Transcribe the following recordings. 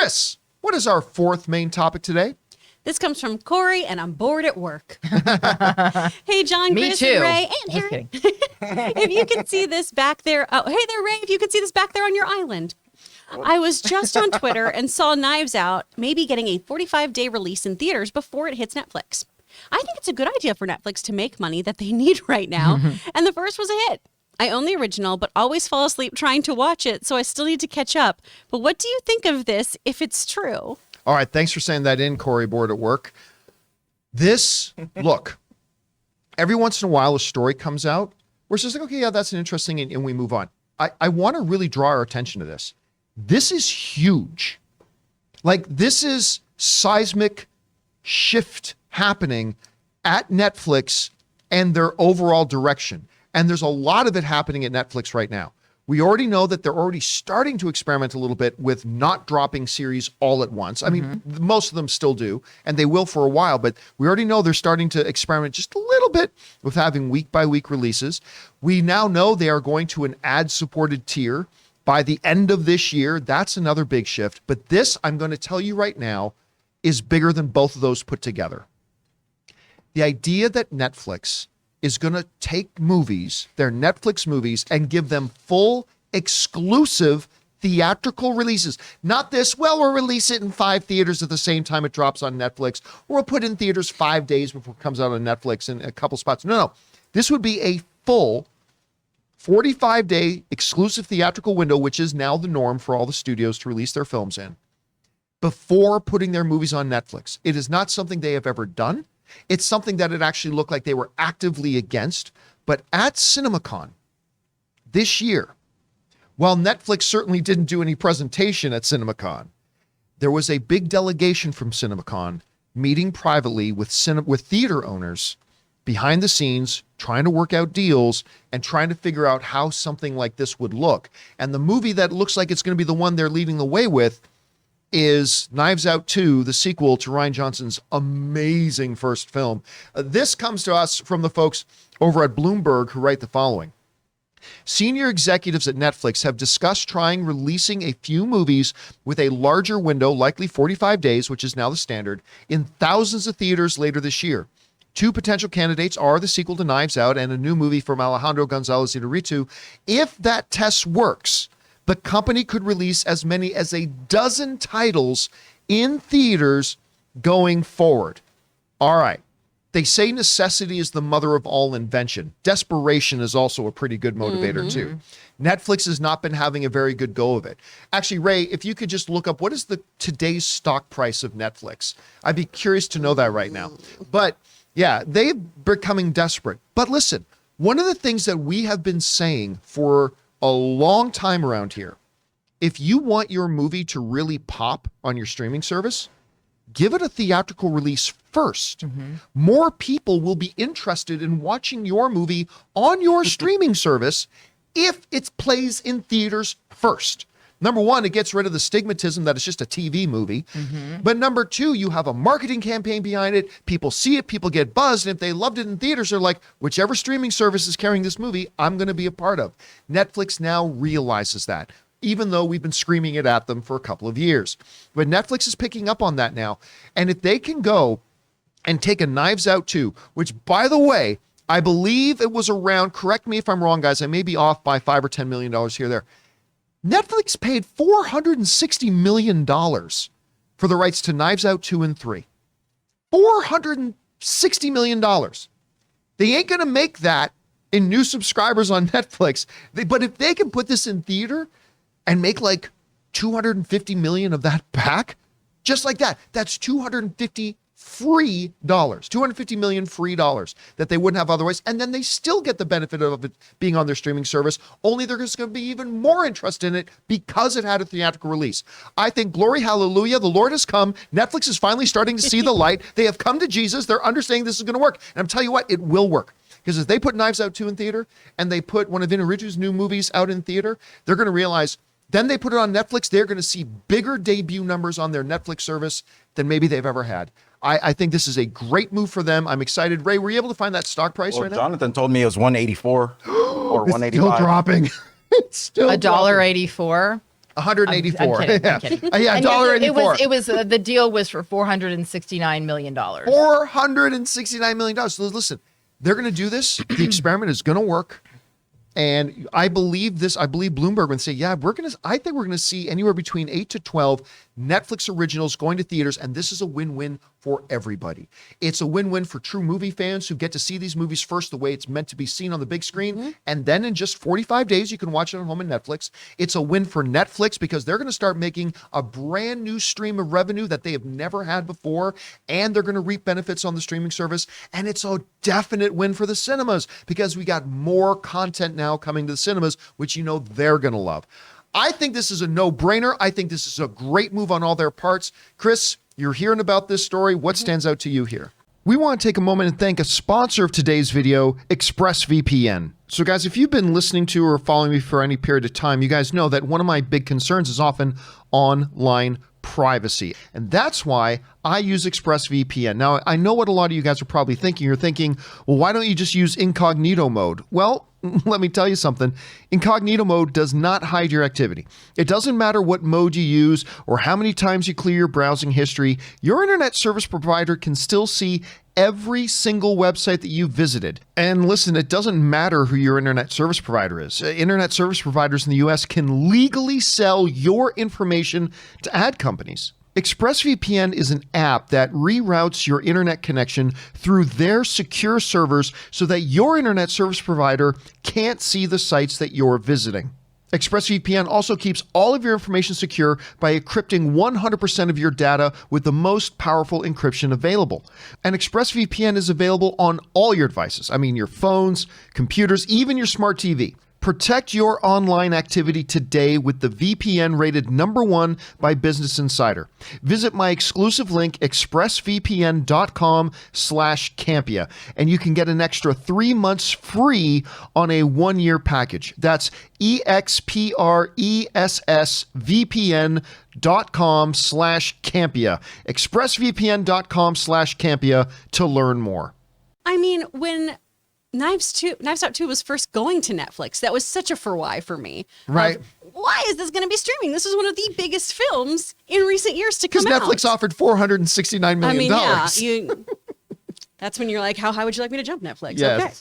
Chris, what is our fourth main topic today? This comes from Corey, and I'm bored at work. Hey, John, Me Chris, too. and Ray, and Just Aaron. kidding. If you can see this back there. Oh, hey there, Ray. If you can see this back there on your island. I was just on Twitter and saw Knives Out maybe getting a 45-day release in theaters before it hits Netflix. I think it's a good idea for Netflix to make money that they need right now. And the first was a hit. I own the original, but always fall asleep trying to watch it, so I still need to catch up. But what do you think of this if it's true? All right, thanks for saying that in, Corey, bored at work. This, look, every once in a while a story comes out where it's just like, okay, yeah, that's an interesting, and we move on. I want to really draw our attention to this. This is huge. Like, this is seismic shift happening at Netflix and their overall direction. And there's a lot of it happening at Netflix right now. We already know that they're already starting to experiment a little bit with not dropping series all at once. I mean, most of them still do, and they will for a while, but we already know they're starting to experiment just a little bit with having week-by-week releases. We now know they are going to an ad-supported tier by the end of this year. That's another big shift. But this, I'm going to tell you right now, is bigger than both of those put together. The idea that Netflix is going to take movies, their Netflix movies, and give them full exclusive theatrical releases. Not this, well, we'll release it in 5 theaters at the same time it drops on Netflix, or we'll put it in theaters 5 days before it comes out on Netflix in a couple spots. No. This would be a full 45-day exclusive theatrical window, which is now the norm for all the studios to release their films in, before putting their movies on Netflix. It is not something they have ever done. It's something that it actually looked like they were actively against. But at CinemaCon this year, while Netflix certainly didn't do any presentation at CinemaCon, there was a big delegation from CinemaCon meeting privately with theater owners behind the scenes, trying to work out deals and trying to figure out how something like this would look. And the movie that looks like it's going to be the one they're leading the way with is Knives Out 2, the sequel to Rian Johnson's amazing first film. This comes to us from the folks over at Bloomberg who write the following. Senior executives at Netflix have discussed trying releasing a few movies with a larger window, likely 45 days, which is now the standard, in thousands of theaters later this year. 2 potential candidates are the sequel to Knives Out and a new movie from Alejandro González Iñárritu. If that test works, the company could release as many as a dozen titles in theaters going forward. All right. They say necessity is the mother of all invention. Desperation is also a pretty good motivator too. Netflix has not been having a very good go of it. Actually, Ray, if you could just look up what is the today's stock price of Netflix? I'd be curious to know that right now. But yeah, they're becoming desperate. But listen, one of the things that we have been saying for a long time around here, if you want your movie to really pop on your streaming service, give it a theatrical release first. More people will be interested in watching your movie on your streaming service if it plays in theaters first. Number one, it gets rid of the stigmatism that it's just a TV movie. But number two, you have a marketing campaign behind it. People see it, people get buzzed. And if they loved it in theaters, they're like, whichever streaming service is carrying this movie, I'm going to be a part of. Netflix now realizes that, even though we've been screaming it at them for a couple of years. But Netflix is picking up on that now. And if they can go and take a Knives Out 2, which, by the way, I believe it was around, correct me if I'm wrong, guys, I may be off by $5 or $10 million here or there. Netflix paid $460 million for the rights to Knives Out 2 and 3. $460 million. They ain't going to make that in new subscribers on Netflix. But if they can put this in theater and make like $250 million of that back, just like that, that's $250 million free dollars that they wouldn't have otherwise. And then they still get the benefit of it being on their streaming service, only they're just going to be even more interested in it because it had a theatrical release. I think, glory, hallelujah, the Lord has come. Netflix is finally starting to see the light. They have come to Jesus. They're understanding this is going to work. And I'm telling you what, it will work. Because if they put Knives Out 2 in theater and they put one of Iñárritu's new movies out in theater, they're going to realize, then they put it on Netflix, they're going to see bigger debut numbers on their Netflix service than maybe they've ever had. I think this is a great move for them. I'm excited. Ray, were you able to find that stock price right now? Jonathan told me it was 184 or 185. Still dropping. It's still $1.84. 184. I'm kidding. Yeah, I'm kidding. yeah, And $1.84. it was the deal was for $469 million. $469 million. So listen, they're going to do this. The experiment is going to work. And I believe Bloomberg would say, yeah, I think we're going to see anywhere between 8 to 12 Netflix originals going to theaters. And this is a win-win for everybody. It's a win-win for true movie fans who get to see these movies first the way it's meant to be seen on the big screen. Mm-hmm. And then in just 45 days, you can watch it at home on Netflix. It's a win for Netflix because they're going to start making a brand new stream of revenue that they have never had before. And they're going to reap benefits on the streaming service. And it's a definite win for the cinemas because we got more content now coming to the cinemas, which you know they're going to love. I think this is a no-brainer. I think this is a great move on all their parts. Chris, you're hearing about this story. What stands out to you here? We want to take a moment and thank a sponsor of today's video, ExpressVPN. So guys, if you've been listening to or following me for any period of time, you guys know that one of my big concerns is often online privacy. And that's why I use ExpressVPN. Now, I know what a lot of you guys are probably thinking. You're thinking, well, why don't you just use incognito mode? Well, let me tell you something. Incognito mode does not hide your activity. It doesn't matter what mode you use or how many times you clear your browsing history. Your internet service provider can still see every single website that you visited. And listen, it doesn't matter who your internet service provider is. Internet service providers in the US can legally sell your information to ad companies. ExpressVPN is an app that reroutes your internet connection through their secure servers so that your internet service provider can't see the sites that you're visiting. ExpressVPN also keeps all of your information secure by encrypting 100% of your data with the most powerful encryption available. And ExpressVPN is available on all your devices. I mean, your phones, computers, even your smart TV. Protect your online activity today with the VPN rated #1 by Business Insider. Visit my exclusive link, expressvpn.com/Campea, and you can get an extra 3 months free on a 1-year package. That's expressvpn.com/Campea. expressvpn.com/Campea to learn more. I mean, when Knives Out 2 was first going to Netflix, that was such a for why for me. Right. Why is this going to be streaming? This was one of the biggest films in recent years to come out. Because Netflix offered $469 million. I mean, yeah, that's when you're like, how high would you like me to jump, Netflix? Yes. Okay.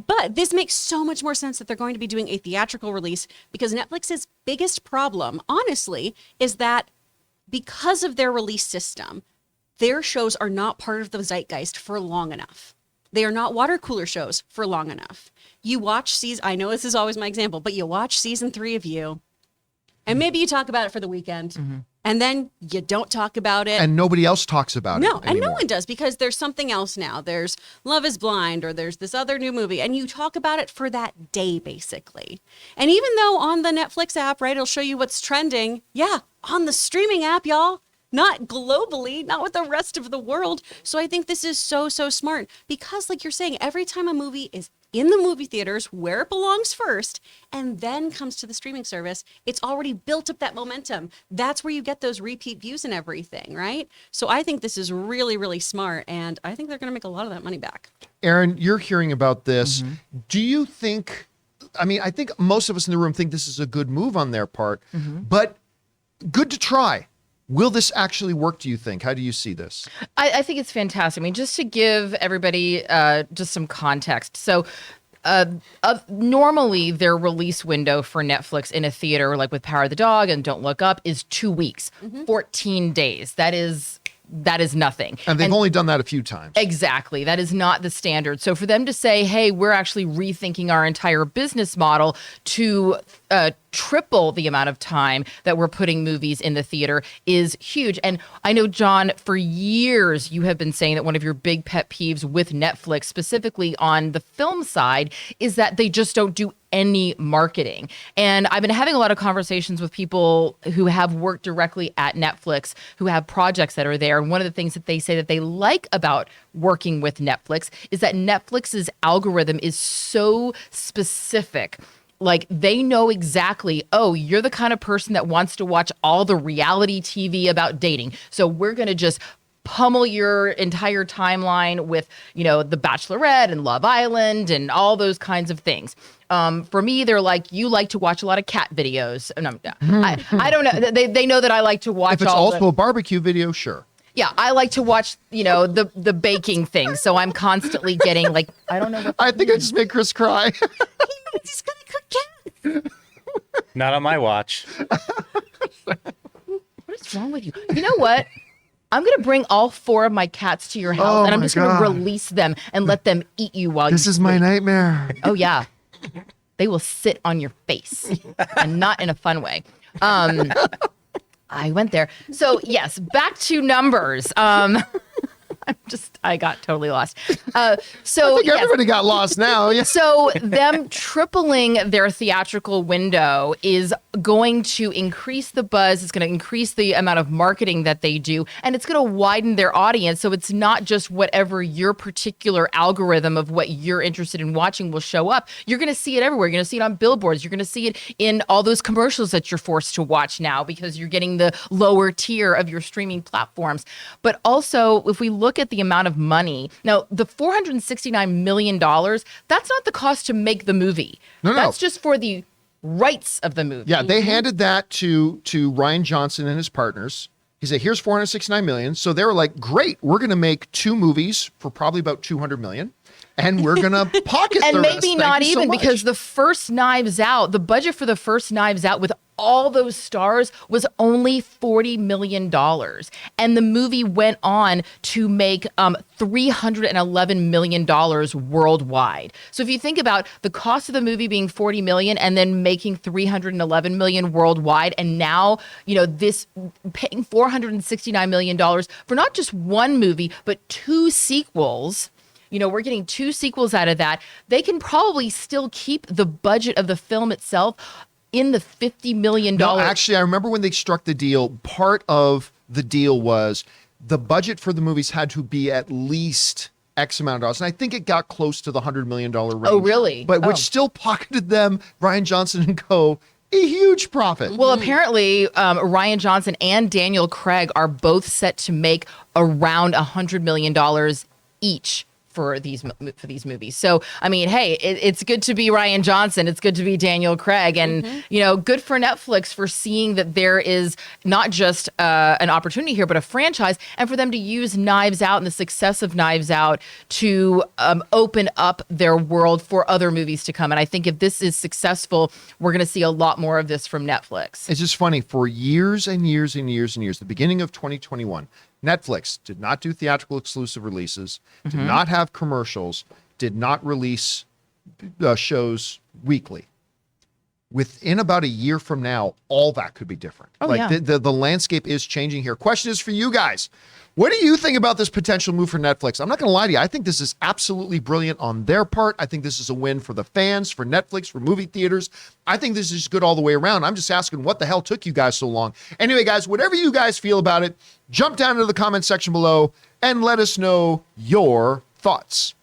But this makes so much more sense that they're going to be doing a theatrical release because Netflix's biggest problem, honestly, is that because of their release system, their shows are not part of the zeitgeist for long enough. They are not water cooler shows for long enough. You watch I know this is always my example, but you watch season 3 of You, and maybe you talk about it for the weekend, and then you don't talk about it. And nobody else talks about it No, and anymore. no one does because there's something else now. There's Love is Blind or there's this other new movie, and you talk about it for that day, basically. And even though on the Netflix app, right, it'll show you what's trending, yeah, on the streaming app, y'all. Not globally, not with the rest of the world. So I think this is so smart because like you're saying, every time a movie is in the movie theaters where it belongs first and then comes to the streaming service, it's already built up that momentum. That's where you get those repeat views and everything, right? So I think this is really, really smart. And I think they're going to make a lot of that money back. Aaron, you're hearing about this. Do you think, I think most of us in the room think this is a good move on their part, but good to try. Will this actually work, do you think? How do you see this? I think it's fantastic. I mean, just to give everybody just some context. So normally their release window for Netflix in a theater, like with Power of the Dog and Don't Look Up, is 2 weeks, 14 days. That is nothing. And they've only done that a few times. Exactly. That is not the standard. So for them to say, hey, we're actually rethinking our entire business model to triple the amount of time that we're putting movies in the theater is huge. And I know, John, for years you have been saying that one of your big pet peeves with Netflix, specifically on the film side, is that they just don't do any marketing. And I've been having a lot of conversations with people who have worked directly at Netflix, who have projects that are there. And one of the things that they say that they like about working with Netflix is that Netflix's algorithm is so specific. Like they know exactly, oh, you're the kind of person that wants to watch all the reality TV about dating. So we're going to just pummel your entire timeline with, The Bachelorette and Love Island and all those kinds of things. For me, they're like, you like to watch a lot of cat videos. No, I don't know. They know that I like to watch. If it's also a barbecue video, sure. Yeah, I like to watch, the baking thing. So I'm constantly getting like, I don't know what I think I just made Chris cry. He's gonna cook cats. Not on my watch. What is wrong with you? You know what? I'm going to bring all 4 of my cats to your house, Oh and I'm my just going God. to release them and let them eat you while This you is my sleep. nightmare. Oh, yeah. They will sit on your face, and not in a fun way. I went there. So, yes, back to numbers. I got totally lost. I think everybody got lost now. Yes. So them tripling their theatrical window is going to increase the buzz. It's going to increase the amount of marketing that they do, and it's going to widen their audience. So it's not just whatever your particular algorithm of what you're interested in watching will show up. You're going to see it everywhere. You're going to see it on billboards. You're going to see it in all those commercials that you're forced to watch now because you're getting the lower tier of your streaming platforms. But also, if we look at the amount of money, now the $469 million, that's not the cost to make the movie. No. That's just for the rights of the movie. Yeah, they handed that to Ryan Johnson and his partners. He said, "Here's 469 million." So they were like, "Great, we're going to make 2 movies for probably about 200 million, and we're going to pocket And the maybe rest. Thank not you so even much." because the first Knives Out, the budget for the first Knives Out with all those stars was only $40 million. And the movie went on to make $311 million worldwide. So if you think about the cost of the movie being $40 million and then making $311 million worldwide, and now, this paying $469 million for not just one movie, but 2 sequels. We're getting 2 sequels out of that. They can probably still keep the budget of the film itself in the $50 million. No, actually, I remember when they struck the deal, part of the deal was the budget for the movies had to be at least X amount of dollars. And I think it got close to the $100 million range. Oh, really? But which Oh. still pocketed them, Ryan Johnson and co., a huge profit. Well, apparently, Ryan Johnson and Daniel Craig are both set to make around $100 million each for these movies. So, I mean, hey, it's good to be Ryan Johnson. It's good to be Daniel Craig. And, good for Netflix for seeing that there is not just an opportunity here, but a franchise, and for them to use Knives Out and the success of Knives Out to open up their world for other movies to come. And I think if this is successful, we're going to see a lot more of this from Netflix. It's just funny. For years and years and years and years, the beginning of 2021, Netflix did not do theatrical exclusive releases, did not have commercials, did not release shows weekly. Within about a year from now, all that could be different. Oh, yeah. The landscape is changing here. Question is for you guys. What do you think about this potential move for Netflix? I'm not going to lie to you. I think this is absolutely brilliant on their part. I think this is a win for the fans, for Netflix, for movie theaters. I think this is good all the way around. I'm just asking what the hell took you guys so long? Anyway, guys, whatever you guys feel about it, jump down into the comment section below and let us know your thoughts.